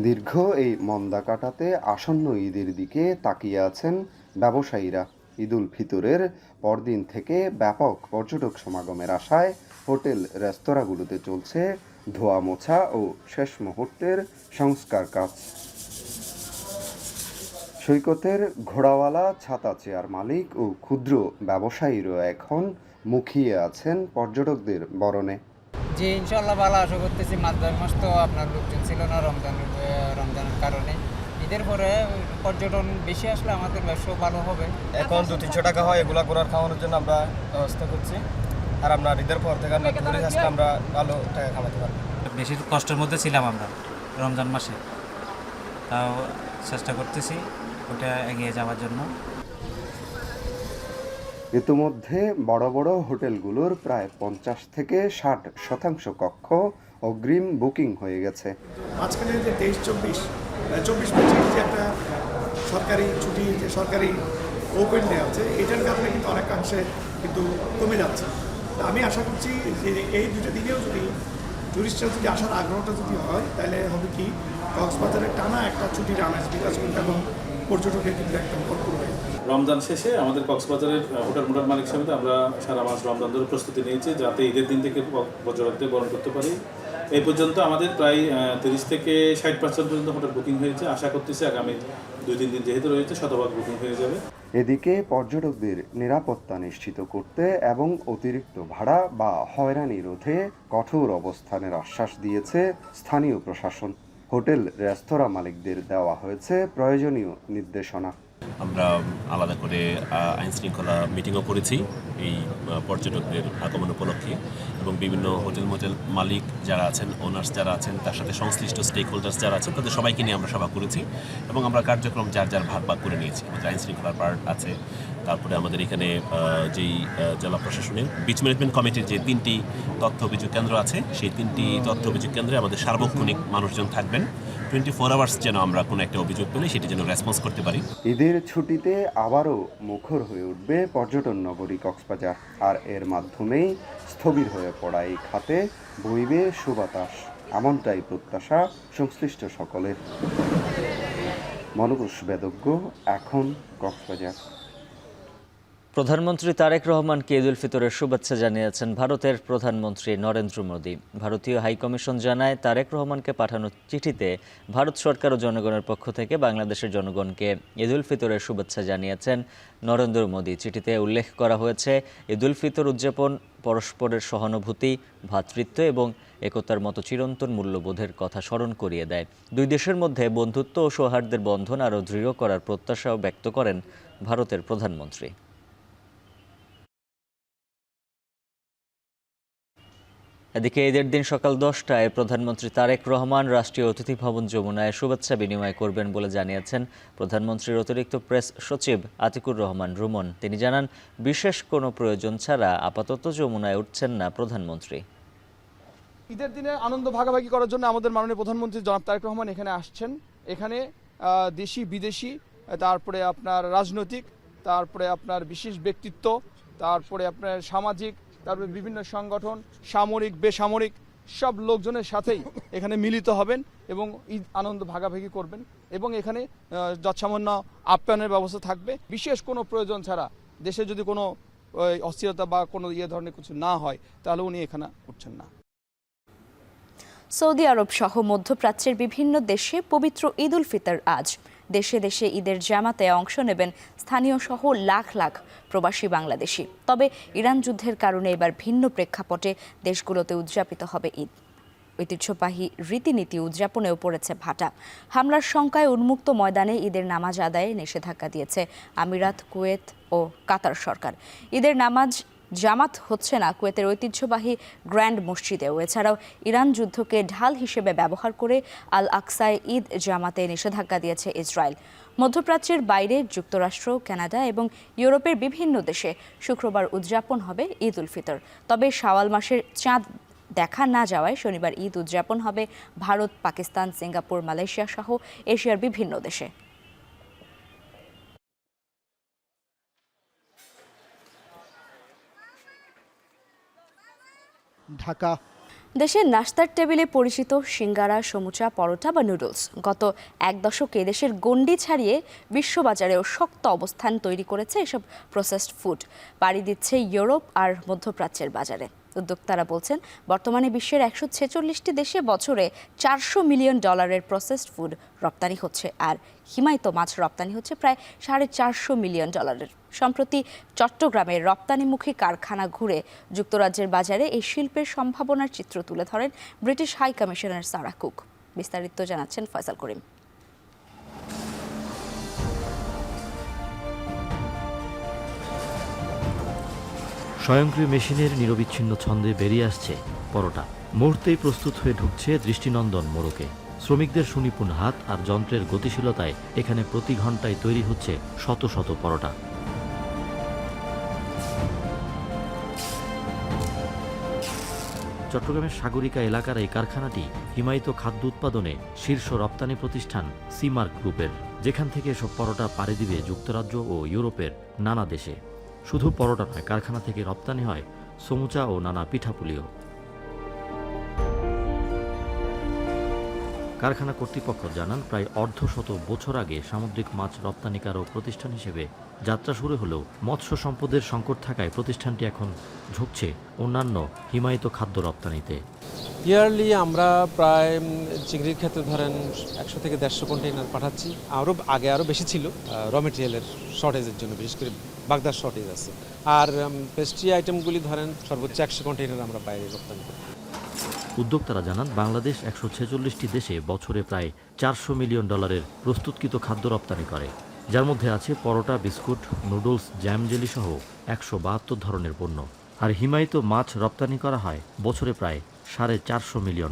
দীর্ঘ এই মন্দা কাটাতে আসন্ন ঈদের দিকে তাকিয়ে আছেন ব্যবসায়ীরা। ঈদ উল ফিতরের পরদিন থেকে ব্যাপক পর্যটক সমাগমের আশায় হোটেল রেস্তোরাঁগুলোতে চলছে ধোয়া মোছা ও শেষ মুহূর্তের সংস্কার কাজ। সৈকতের ঘোড়াওয়ালা, ছাতা চেয়ার মালিক ও ক্ষুদ্র ব্যবসায়ীরাও এখন মুখিয়ে আছেন পর্যটকদের বরণে। যে ইনশাল্লাহ ভালো আশা করতেছি। মাস তো আপনার লোকজন ছিল না রমজানের কারণে। ঈদের পরে পর্যটন বেশি আসলে আমাদের ব্যবসাও ভালো হবে। এখন 200-300 টাকা হয় এগুলা করার খাওয়ানোর জন্য আমরা ব্যবস্থা করছি। আর আমরা ঈদের পর থেকে আমরা ভালো টাকা কামাতে পারবো। বেশি কষ্টের মধ্যে ছিলাম আমরা রমজান মাসে, তাও চেষ্টা করতেছি ওটা এগিয়ে যাওয়ার জন্য। ইতিমধ্যে বড় বড় হোটেলগুলোর প্রায় 50 থেকে 60% কক্ষ অগ্রিম বুকিং হয়ে গেছে। মাঝখানে যে 23-24 যে একটা সরকারি ছুটি, যে সরকারি ওপেন ডে আছে, এটার কারণে কিন্তু অনেকাংশে কিন্তু কমে যাচ্ছে। আমি আশা করছি যে এই 2 দিনেও যদি টুরিস্টরা যদি আসার আগ্রহটা যদি হয়, তাহলে হবে কি কক্সবাজারে টানা একটা ছুটির আমেজ বিকাশ করতে এবং পর্যটকের কিন্তু একদম ভরপুর হয়ে যাবে। রমজান শেষে আমাদের কক্সবাজারের হোটেল মোটার মালিক সমিতি আমরা সারা মাস রমজান ধরে প্রস্তুতি নিয়েছি, যাতে ঈদের দিন থেকে পর্যটকদের বরণ করতে পারি। এই পর্যন্ত আমাদের প্রায় 30 থেকে 60% পর্যন্ত হোটেল বুকিং হয়েছে। আশা করতেছি আগামী 2-3 দিন যেহেতু রয়েছে শতভাগ বুকিং হয়ে যাবে। এদিকে পর্যটকদের নিরাপত্তা নিশ্চিত করতে এবং অতিরিক্ত ভাড়া বা হয়রানি রোধে কঠোর অবস্থানের আশ্বাস দিয়েছে স্থানীয় প্রশাসন। হোটেল রেস্তোরাঁ মালিকদের দেওয়া হয়েছে প্রয়োজনীয় নির্দেশনা। আমরা আলাদা করে আইন শৃঙ্খলা মিটিংও করেছি এই পর্যটকদের আগমন উপলক্ষে, এবং বিভিন্ন হোটেল মোটেল মালিক যারা আছেন, ওনার্স যারা আছেন, তার সাথে সংশ্লিষ্ট স্টেক হোল্ডার্স যারা আছেন, তাদের সবাইকে নিয়ে আমরা সভা করেছি এবং আমরা কার্যক্রম যার যার ভাগ করে নিয়েছি। আমাদের আইন শৃঙ্খলার পার্ট আছে, তারপরে আমাদের এখানে যেই জেলা প্রশাসনের বিচ ম্যানেজমেন্ট কমিটির যে 3টি তথ্য অভিযোগ কেন্দ্র আছে, সেই 3টি তথ্য অভিযোগ কেন্দ্রে আমাদের সার্বক্ষণিক মানুষজন থাকবেন। 24 আওয়ার্স যেন আমরা কোনো একটা অভিযোগ পেলে সেটি যেন রেসপন্স করতে পারি। ঈদের ছুটিতে আবারও মুখর হয়ে উঠবে পর্যটন নগরী কক্সবাজার, আর এর মাধ্যমেই স্থবির হয়ে পড়া এই খাতে বইবে সুবাতাস, এমনটাই প্রত্যাশা সংশ্লিষ্ট সকলের। মনোজ বেদজ্ঞ, এখন কক্সবাজার। প্রধানমন্ত্রী তারেক রহমানকে ঈদ উল ফিতরের শুভেচ্ছা জানিয়েছেন ভারতের প্রধানমন্ত্রী নরেন্দ্র মোদী। ভারতীয় হাইকমিশন জানায়, তারেক রহমানকে পাঠানো চিঠিতে ভারত সরকার ও জনগণের পক্ষ থেকে বাংলাদেশের জনগণকে ঈদ উল ফিতরের শুভেচ্ছা জানিয়েছেন নরেন্দ্র মোদী। চিঠিতে উল্লেখ করা হয়েছে, ঈদ উল ফিতর উদযাপন পরস্পরের সহানুভূতি, ভ্রাতৃত্ব এবং একতার মতো চিরন্তন মূল্যবোধের কথা স্মরণ করিয়ে দেয়। দুই দেশের মধ্যে বন্ধুত্ব ও সৌহার্দ্যের বন্ধন আরও দৃঢ় করার প্রত্যাশাও ব্যক্ত করেন ভারতের প্রধানমন্ত্রী। এদিকে ঈদের দিন সকাল 10টায় প্রধানমন্ত্রী তারেক রহমান রাষ্ট্রীয় অতিথি ভবন যমুনায় শুভেচ্ছা বিনিময় করবেন বলে জানিয়েছেন প্রধানমন্ত্রীর অতিরিক্ত প্রেস সচিব আতিকুর রহমান রুমন। তিনি জানান, বিশেষ কোনো প্রয়োজন ছাড়া আপাতত যমুনায় উঠছেন না প্রধানমন্ত্রী। ঈদের দিনে আনন্দ ভাগাভাগি করার জন্য আমাদের মাননীয় প্রধানমন্ত্রী জনাব তারেক রহমান এখানে আসছেন। এখানে দেশি বিদেশি, তারপরে আপনার রাজনৈতিক, তারপরে আপনার বিশেষ ব্যক্তিত্ব, তারপরে আপনার সামাজিক, তারপরে বিভিন্ন সংগঠন, সামরিক বেসামরিক সব লোকজনের সাথেই এখানে মিলিত হবেন এবং ঈদ আনন্দ ভাগাভাগি করবেন, এবং এখানে যৎসামান্য আপ্যায়নের ব্যবস্থা থাকবে। বিশেষ কোনো প্রয়োজন ছাড়া, দেশে যদি কোনো অস্থিরতা বা কোনো ধরনের কিছু না হয়, তাহলে উনি এখানে উঠছেন না। সৌদি আরব সহ মধ্যপ্রাচ্যের বিভিন্ন দেশে পবিত্র ঈদ উল ফিতর আজ। দেশে দেশে ঈদের জামাতে অংশ নেবেন স্থানীয় সহ লাখ লাখ প্রবাসী বাংলাদেশি। তবে ইরান যুদ্ধের কারণে এবার ভিন্ন প্রেক্ষাপটে দেশগুলোতে উদযাপিত হবে ঈদ। ঐতিহ্যবাহী রীতিনীতি উদযাপনেও পড়েছে ভাটা। হামলার শঙ্কায় উন্মুক্ত ময়দানে ঈদের নামাজ আদায়ে নিষেধাজ্ঞা দিয়েছে আমিরাত, কুয়েত ও কাতার সরকার। ঈদের নামাজ জামাত হচ্ছে না কুয়েতের ঐতিহ্যবাহী গ্র্যান্ড মসজিদেও। এছাড়াও ইরান যুদ্ধকে ঢাল হিসেবে ব্যবহার করে আল আকসায় ঈদ জামাতে নিষেধাজ্ঞা দিয়েছে ইসরায়েল। মধ্যপ্রাচ্যের বাইরে যুক্তরাষ্ট্র, কানাডা এবং ইউরোপের বিভিন্ন দেশে শুক্রবার উদযাপন হবে ঈদ উল ফিতর। তবে শাওয়াল মাসের চাঁদ দেখা না যাওয়ায় শনিবার ঈদ উদযাপন হবে ভারত, পাকিস্তান, সিঙ্গাপুর, মালয়েশিয়া সহ এশিয়ার বিভিন্ন দেশে। ঢাকা। দেশের নাস্তার টেবিলে পরিচিত সিঙ্গারা, সমুচা, পরোটা বা নুডলস গত এক দশকে দেশের গণ্ডি ছাড়িয়ে বিশ্ববাজারেও শক্ত অবস্থান তৈরি করেছে এসব প্রসেসড ফুড। পাড়ি দিচ্ছে ইউরোপ আর মধ্যপ্রাচ্যের বাজারে। উদ্যোক্তারা বলছেন, বর্তমানে বিশ্বের 146টি দেশে বছরে $400 মিলিয়ন প্রসেসড ফুড রপ্তানি হচ্ছে, আর হিমায়িত মাছ রপ্তানি হচ্ছে প্রায় $450 মিলিয়ন। সম্প্রতি চট্টগ্রামের রপ্তানিমুখী কারখানা ঘুরে যুক্তরাজ্যের বাজারে এই শিল্পের সম্ভাবনার চিত্র তুলে ধরেন British high commissioner Sarah Cooke. বিস্তারিত জানাচ্ছেন ফয়সাল করিম। স্বয়ংক্রিয় মেশিনের নিরবিচ্ছিন্ন ছন্দে বেরিয়ে আসছে পরোটা। মুহূর্তেই প্রস্তুত হয়ে ঢুকছে দৃষ্টিনন্দন মোড়কে। শ্রমিকদের সুনিপুণ হাত আর যন্ত্রের গতিশীলতায় এখানে প্রতি ঘন্টায় তৈরি হচ্ছে শত শত পরোটা। চট্টগ্রামের সাগরিকা এলাকার এই কারখানাটি হিমায়িত খাদ্য উৎপাদনে শীর্ষ রপ্তানি প্রতিষ্ঠান সিমার্ক গ্রুপের, যেখান থেকে এসব পরোটা পাড়ি দিবে যুক্তরাজ্য ও ইউরোপের নানা দেশে। শুধু পরোটা নয়, কারখানা থেকে রপ্তানি হয় সমুচা ও নানা পিঠাপুলিও। কারখানা কর্তৃপক্ষ জানান, প্রায় অর্ধশত বছর আগে সামুদ্রিক মাছ রপ্তানিকারক প্রতিষ্ঠান হিসেবে যাত্রা শুরু হলেও মৎস্য সম্পদের সংকট থাকায় প্রতিষ্ঠানটি এখন ঝুঁকছে অন্যান্য হিমায়িত খাদ্য রপ্তানিতে। ইয়ারলি আমরা প্রায় চিংড়ির ক্ষেত্রে ধরেন 100 থেকে 150 কন্টেইনার পাঠাচ্ছি। আগে আরও বেশি ছিল র মেটেরিয়ালের শর্টেজের জন্য, বিশেষ করে বাগদার শর্টেজ আছে। আর পেস্ট্রি আইটেমগুলি ধরেন সর্বোচ্চ 100 কন্টেইনার আমরা বাইরে রপ্তানি করি। উদ্যোক্তারা জানান বাংলাদেশ 146টি দেশে বছরে প্রায় $400 মিলিয়ন প্রস্তুতকৃত খাদ্য রপ্তানি করে, যার মধ্যে আছে পরোটা, বিস্কুট, নুডলস, জ্যাম, জেলি সহ 172 ধরনের পণ্য। আর হিমায়িত মাছ রপ্তানি করা হয় বছরে প্রায় $450 মিলিয়ন।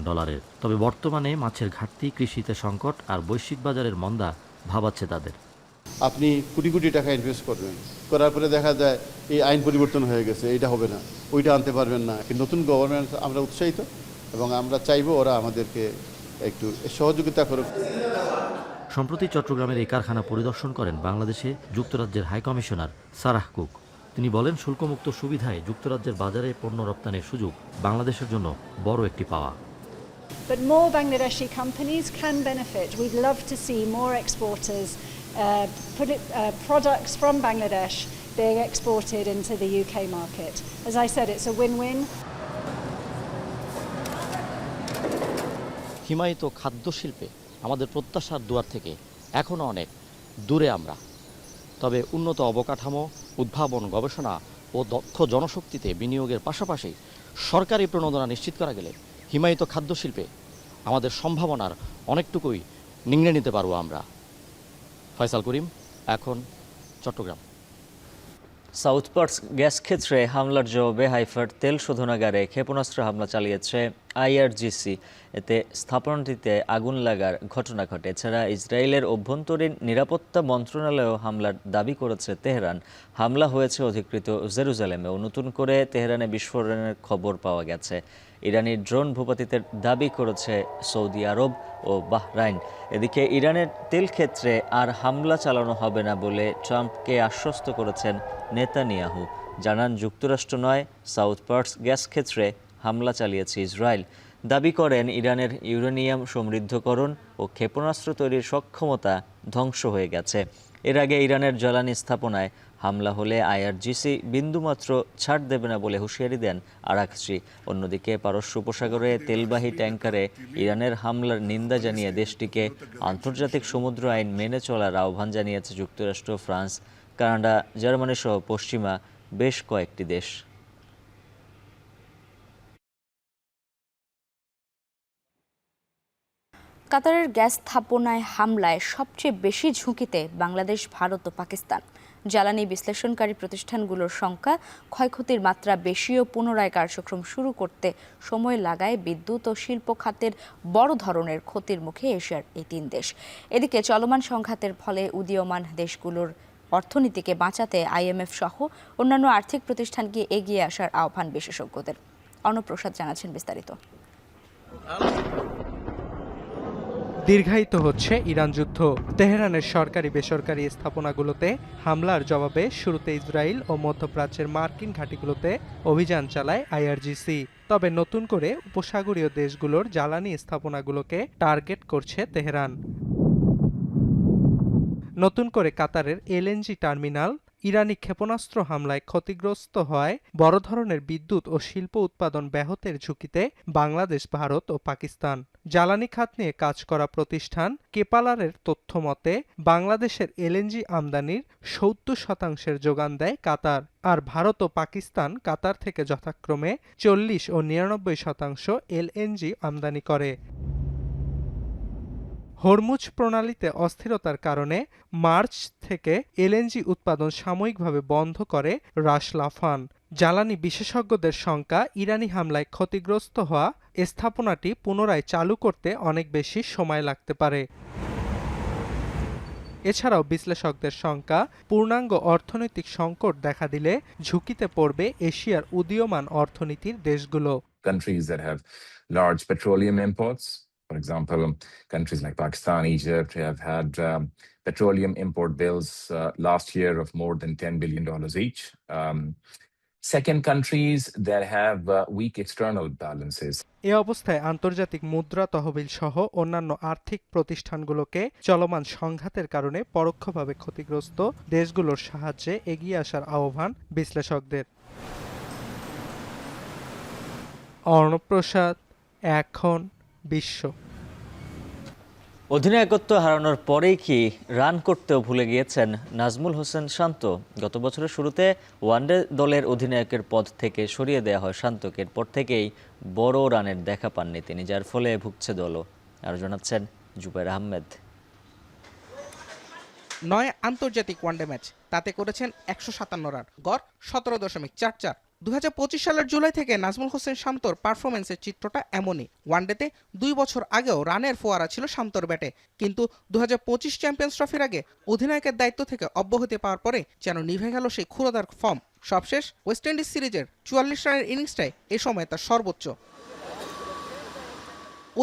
তবে বর্তমানে মাছের ঘাটতি, কৃষিতে সংকট আর বৈশ্বিক বাজারের মন্দা ভাবাচ্ছে তাদের। আপনি কোটি কোটি টাকা ইনভেস্ট করবেন, করার পরে দেখা যায় এই আইন পরিবর্তন হয়ে গেছে, এইটা হবে না, ওইটা আনতে পারবেন না। নতুন গভর্নমেন্ট আমরা উৎসাহিত এবং আমরা চাইবো ওরা আমাদেরকে একটু সহযোগিতা করুক। সম্প্রতি চট্টগ্রামের এই কারখানা পরিদর্শন করেন বাংলাদেশে যুক্তরাজ্যের হাই কমিশনার সারাহ কুক। তিনি বলেন, শুল্কমুক্ত সুবিধায় যুক্তরাজ্যের বাজারে পণ্য রপ্তানির সুযোগ বাংলাদেশের জন্য বড় একটি পাওয়া। But more Bangladeshi companies can benefit. We'd love to see more exporters products from Bangladesh being exported into the UK market. As I said, it's a win-win. হিমায়িত খাদ্য শিল্পে আমাদের প্রত্যাশার দুয়ার থেকে এখনও অনেক দূরে আমরা। তবে উন্নত অবকাঠামো, উদ্ভাবন, গবেষণা ও দক্ষ জনশক্তিতে বিনিয়োগের পাশাপাশি সরকারি প্রণোদনা নিশ্চিত করা গেলে হিমায়িত খাদ্য শিল্পে আমাদের সম্ভাবনার অনেকটুকুই নিংড়ে নিতে পারবো আমরা। ফয়সাল করিম, এখন চট্টগ্রাম। সাউথ পার্কস গ্যাস ক্ষেত্রে হামলার জবাবে হাইফার তেল শোধনাগারে ক্ষেপণাস্ত্র হামলা চালিয়েছে আইআরজিসি। এতে স্থাপনাটিতে আগুন লাগার ঘটনা ঘটে। এছাড়া ইসরায়েলের অভ্যন্তরীণ নিরাপত্তা মন্ত্রণালয়ও হামলার দাবি করেছে তেহরান। হামলা হয়েছে অধিকৃত জেরুজালেমেও। নতুন করে তেহরানে বিস্ফোরণের খবর পাওয়া গেছে। ইরানি ড্রোন ভূপাতিতের দাবি করেছে সৌদি আরব ও বাহরাইন। এদিকে ইরানের তেল ক্ষেত্রে আর হামলা চালানো হবে না বলে ট্রাম্পকে আশ্বস্ত করেছেন নেতানিয়াহু। জানান, যুক্তরাষ্ট্র নয়, সাউথ পার্কস গ্যাস ক্ষেত্রে হামলা চালিয়েছে ইসরায়েল। দাবি করেন ইরানের ইউরেনিয়াম সমৃদ্ধকরণ ও ক্ষেপণাস্ত্র তৈরির সক্ষমতা ধ্বংস হয়ে গেছে। এর আগে ইরানের জ্বালানি স্থাপনায় হামলা হলে আইআরজিসি বিন্দুমাত্র ছাড় দেবে না বলে হুঁশিয়ারি দেন আরাকচি। অন্যদিকে পারস্য উপসাগরে তেলবাহী ট্যাঙ্কারে ইরানের হামলার নিন্দা জানিয়ে দেশটিকে আন্তর্জাতিক সমুদ্র আইন মেনে চলার আহ্বান জানিয়েছে যুক্তরাষ্ট্র, ফ্রান্স, কানাডা, জার্মানি সহ পশ্চিমা বেশ কয়েকটি দেশ। কাতারের গ্যাস স্থাপনায় হামলায় সবচেয়ে বেশি ঝুঁকিতে বাংলাদেশ, ভারত ও পাকিস্তান। জ্বালানি বিশ্লেষণকারী প্রতিষ্ঠানগুলোর সংখ্যা, ক্ষয়ক্ষতির মাত্রা বেশি ও পুনরায় কার্যক্রম শুরু করতে সময় লাগায় বিদ্যুৎ ও শিল্প খাতের বড় ধরনের ক্ষতির মুখে এশিয়ার এই তিন দেশ। এদিকে চলমান সংঘাতের ফলে উদীয়মান দেশগুলোর অর্থনীতিকে বাঁচাতে আইএমএফ সহ অন্যান্য আর্থিক প্রতিষ্ঠানকে এগিয়ে আসার আহ্বান বিশেষজ্ঞদের। অনুপ্রসাদ জানাচ্ছেন বিস্তারিত। দীর্ঘায়িত হচ্ছে ইরান যুদ্ধ। তেহরানের সরকারি বেসরকারি স্থাপনাগুলোতে হামলার জবাবে শুরুতে ইসরায়েল ও মধ্যপ্রাচ্যের মার্কিন ঘাঁটিগুলোতে অভিযান চালায় আইআরজিসি। তবে নতুন করে উপসাগরীয় দেশগুলোর জ্বালানি স্থাপনাগুলোকে টার্গেট করছে তেহরান। নতুন করে কাতারের এলএনজি টার্মিনাল ইরানি ক্ষেপণাস্ত্র হামলায় ক্ষতিগ্রস্ত হয় বড় ধরনের বিদ্যুৎ ও শিল্প উৎপাদন ব্যাহতের ঝুঁকিতে বাংলাদেশ, ভারত ও পাকিস্তান। জ্বালানি খাত নিয়ে কাজ করা প্রতিষ্ঠান কেপালারের তথ্য মতে বাংলাদেশের এলএনজি আমদানির ৭০% যোগান দেয় কাতার, আর ভারত ও পাকিস্তান কাতার থেকে যথাক্রমে ৪০ ও ৯৯% এলএনজি আমদানি করে। হরমুজ প্রণালীতে অস্থিরতার কারণে মার্চ থেকে এলএনজি উৎপাদন সাময়িকভাবে বন্ধ করে রাশ লাফান। জ্বালানি বিশেষজ্ঞদের শঙ্কা, ইরানি হামলায় ক্ষতিগ্রস্ত হওয়া স্থাপনাটি পুনরায় চালু করতে অনেক বেশি সময় লাগতে পারে। এছাড়াও বিশ্লেষকদের শঙ্কা, পূর্ণাঙ্গ অর্থনৈতিক সংকট দেখা দিলে ঝুঁকিতে পড়বে এশিয়ার উদীয়মান অর্থনীতির দেশগুলো। Countries that have large petroleum imports, for example, countries like Pakistan, Egypt have had petroleum import bills last year of more than $10 billion each. Second, countries that have weak external balances. এ অবস্থায় আন্তর্জাতিক মুদ্রা তহবিল সহ অন্যান্য আর্থিক প্রতিষ্ঠানগুলোকে চলমান সংঘাতের কারণে পরোক্ষভাবে ক্ষতিগ্রস্ত দেশগুলোর সাহায্যে এগিয়ে আসার আহ্বান বিশ্লেষকদের। অর্ণব প্রসাদ, এখন বিশ্ব। অধিনায়কত্ব হারানোর পরেই কি রান করতেও ভুলে গিয়েছেন নাজমুল হোসেন শান্ত? গত বছরের শুরুতে ওয়ানডে দলের অধিনায়কের পদ থেকে সরিয়ে দেওয়া হয় শান্তকে। এরপর থেকেই বড় রানের দেখা পাননি তিনি, যার ফলে ভুগছে দলও। আরও জানাচ্ছেন জুবাইর আহমেদ। 9 আন্তর্জাতিক ওয়ানডে ম্যাচ, তাতে করেছেন 157 রান, গড় 17.44। 2025 সালের জুলাই থেকে নাজমুল হোসেন শান্তর পারফরমেন্সের চিত্রটা এমনই। ওয়ানডেতে 2 বছর আগেও রানের ফোয়ারা ছিল শান্তর ব্যাটে, কিন্তু 2025 চ্যাম্পিয়ন্স ট্রফির আগে অধিনায়কের দায়িত্ব থেকে অব্যাহতি পাওয়ার পরে যেন নিভে গেল সেই ক্ষুরোদার ফর্ম। সবশেষ ওয়েস্ট ইন্ডিজ সিরিজের 44 রানের ইনিংসটাই এ সময় তার সর্বোচ্চ।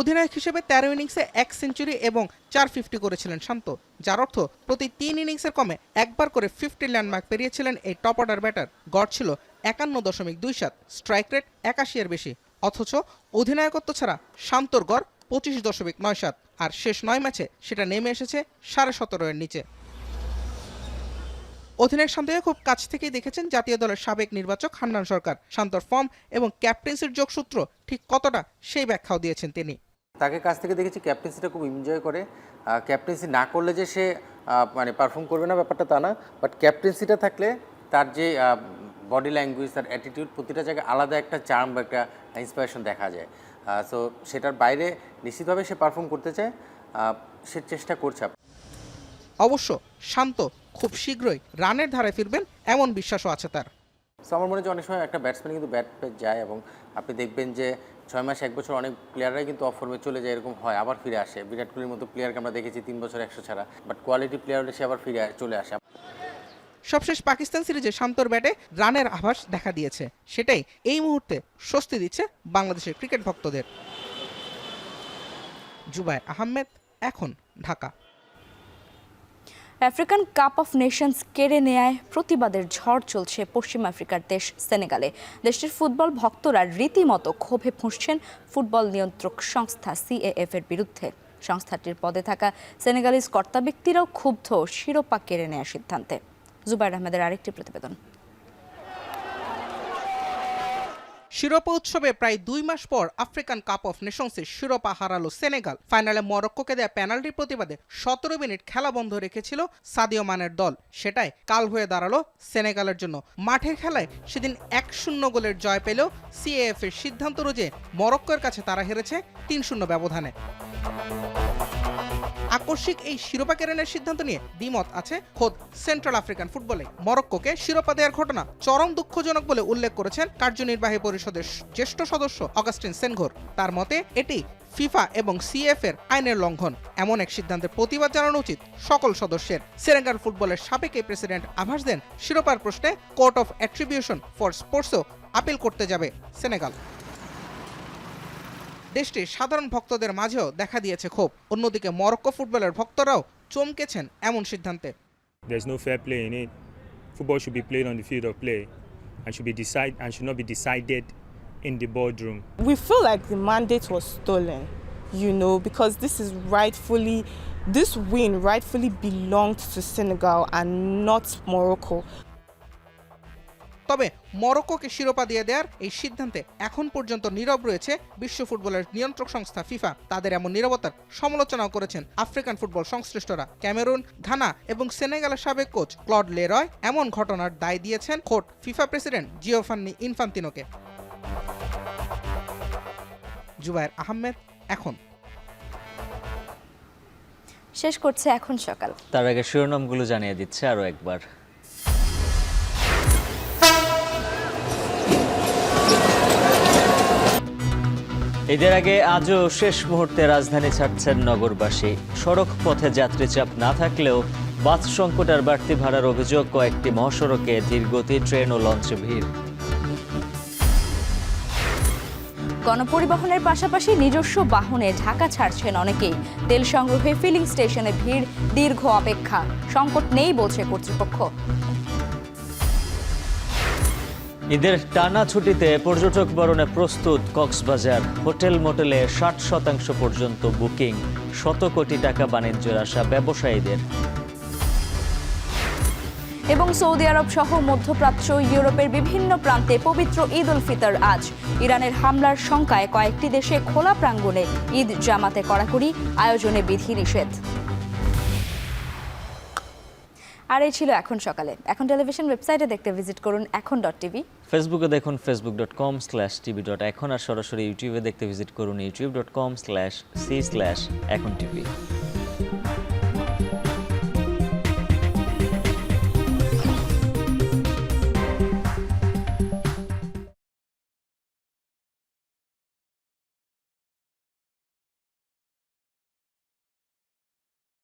অধিনায়ক হিসেবে 13 ইনিংসে 1 সেঞ্চুরি এবং 450 করেছিলেন শান্ত, যার অর্থ প্রতি 3 ইনিংসের কমে একবার করে 50 ল্যান্ডমার্ক পেরিয়েছিলেন এই টপ অর্ডার ব্যাটার। গড় ছিল 51.27, স্ট্রাইক রেট 81 এর বেশি। অথচ অধিনায়কত্ব ছাড়া শান্তর গড় 25.97, আর শেষ 9 ম্যাচে সেটা নেমে এসেছে 17.5 এর নিচে। অধিনায়ক শান্তকে খুব কাছ থেকেই দেখেছেন জাতীয় দলের সাবেক নির্বাচক হান্নান সরকার। শান্তর ফর্ম এবং ক্যাপ্টেন্সির যোগসূত্র ঠিক কতটা সেই ব্যাখ্যাও দিয়েছেন তিনি। তাকে কাছ থেকে দেখেছি ক্যাপ্টেন্সিটা খুব এনজয় করে। ক্যাপ্টেন্সি না করলে যে সে মানে পারফর্ম করবে না ব্যাপারটা তা না, বাট ক্যাপ্টেন্সিটা থাকলে তার যে বডি ল্যাঙ্গুয়েজ, তার অ্যাটিটিউড, প্রতিটা জায়গায় আলাদা একটা চার্ম বা একটা ইন্সপিরেশন দেখা যায়। সো সেটার বাইরে নিশ্চিতভাবে সে পারফর্ম করতে চায়, সে চেষ্টা করছে। অবশ্য শান্ত খুব শীঘ্রই রানের ধারে ফিরবেন এমন বিশ্বাসও আছে তার। আমার মনে হয় অনেক সময় একটা ব্যাটসম্যান কিন্তু ব্যাট পেয়ে যায়, এবং আপনি দেখবেন যে 6 মাস 1 বছর অনেক প্লেয়াররাই কিন্তু অফ ফর্মে চলে যায়, এরকম হয়, আবার ফিরে আসে। বিরাট কোহলির মতো প্লেয়ারকে আমরা দেখেছি 3 বছর 100 ছাড়া, বাট কোয়ালিটি প্লেয়ার হলে সে আবার ফিরে চলে আসে। সবশেষ পাকিস্তান সিরিজে শান্তর ব্যাটে রানের আভাস দেখা দিয়েছে, সেটাই এই মুহূর্তে স্বস্তি দিচ্ছে বাংলাদেশের ক্রিকেট ভক্তদের। জুবাইর আহমেদ, এখন, Dhaka. African cup of Nations কেড়ে নেয়ায় প্রতিবাদের ঝড় চলছে পশ্চিম আফ্রিকার দেশ সেনেগালে। দেশটির ফুটবল ভক্তরা রীতিমতো ক্ষোভে ফুঁসছেন ফুটবল নিয়ন্ত্রক সংস্থা CAF এর বিরুদ্ধে। সংস্থাটির পদে থাকা সেনেগালিজ কর্তা ব্যক্তিরাও ক্ষুব্ধ শিরোপা কেড়ে নেওয়ার সিদ্ধান্তে। জুবাইর আহমেদের আরেকটি প্রতিবেদন। শিরোপা উৎসবে প্রায় 2 মাস পর আফ্রিকান কাপ অফ নেশনসের শিরোপা হারালো সেনেগাল। ফাইনালে মরক্কোকে দেয়া পেনাল্টির প্রতিবাদে 17 মিনিট খেলা বন্ধ রেখেছিল সাদিও মানের দল। সেটাই কাল হয়ে দাঁড়ালো সেনেগালের জন্য। মাঠের খেলায় সেদিন 1-0 গোলের জয় পেলেও CAF এর সিদ্ধান্ত অনুযায়ী মরক্কোর কাছে তারা হেরেছে 3-0 ব্যবধানে। আকস্মিক এই শিরোপা কেড়ে সিদ্ধান্ত নিয়ে দ্বিমত আছে খোদ সেন্ট্রাল আফ্রিকান ফুটবলে। মরক্কোকে শিরোপা দেওয়ার ঘটনা চরম দুঃখজনক বলে উল্লেখ করেছেন কার্যনির্বাহী পরিষদের জ্যেষ্ঠ সদস্য অগাস্টিন সেনঘোর। তার মতে এটি ফিফা এবং CAF এর আইনের লঙ্ঘন। এমন এক সিদ্ধান্তের প্রতিবাদ জানানো উচিত সকল সদস্যের। সেনেগাল ফুটবলের সাবেক এই প্রেসিডেন্ট আভাস দেন শিরোপার প্রশ্নে কোর্ট অফ অ্যাট্রিবিউশন ফর স্পোর্টসও আপিল করতে যাবে সেনেগাল। দেশটির সাধারণ ভক্তদের মাঝেও দেখা দিয়েছে ক্ষোভ। অন্যদিকে মরক্কো ফুটবলের ভক্তরাও চমকেছেন এমন সিদ্ধান্তে। There's no fair play in it. Football should be played on the field of play and should not be decided in the boardroom. We feel like the mandate was stolen, because this win rightfully belonged to Senegal and not Morocco. তবে মরক্কোকে শিরোপা দিয়ে দেওয়ার এই সিদ্ধান্তে এখন পর্যন্ত নীরব রয়েছে বিশ্ব ফুটবলের নিয়ন্ত্রক সংস্থা ফিফা। তাদের এমন নীরবতার সমালোচনাও করেছেন আফ্রিকান ফুটবল সংশ্লিষ্টরা। ক্যামেরুন, ঘানা এবং সেনেগালের সাবেক কোচ ক্লড লেরয় এমন ঘটনার দায় দিয়েছেন খোদ ফিফা প্রেসিডেন্ট জিওফান্নি ইনফান্তিনোকে। জুবাইর আহমেদ, এখন। শেষ করছে এখন সকাল। তার আগে শিরোনামগুলো জানিয়ে দিচ্ছে আরও একবার। ঈদের আগে আজও শেষ মুহূর্তে রাজধানী ছাড়ছেন নগরবাসী। সড়ক পথে যাত্রী চাপ না থাকলেও বাস সংকট আর বাড়তি ভাড়ার অভিযোগ। কয়েকটি মহাসড়কে ধীরগতি ট্রেন ও লঞ্চে ভিড়। গণপরিবহনের পাশাপাশি নিজস্ব বাহনে ঢাকা ছাড়ছেন অনেকেই। তেল সংগ্রহে ফিলিং স্টেশনে ভিড়, দীর্ঘ অপেক্ষা। সংকট নেই বলছে কর্তৃপক্ষ। ঈদের টানা ছুটিতে পর্যটক বরণে প্রস্তুত কক্সবাজার। হোটেল মোটেলে 60% পর্যন্ত বুকিং। শত কোটি টাকা বাণিজ্যের আশা ব্যবসায়ীদের। এবং সৌদি আরব সহ মধ্যপ্রাচ্য ইউরোপের বিভিন্ন প্রান্তে পবিত্র ঈদ উল ফিতর আজ। ইরানের হামলার শঙ্কায় কয়েকটি দেশে খোলা প্রাঙ্গণে ঈদ জামাতে কড়াকড়ি, আয়োজনে বিধিনিষেধ। আর এই ছিল এখন সকালে। এখন টেলিভিশন ওয়েবসাইটে দেখতে ভিজিট করুন এখন.tv। ফেসবুকে দেখুন facebook.com/tv.এখন, আর সরাসরি ইউটিউবে দেখতে ভিজিট করুন youtube.com/c/echontv।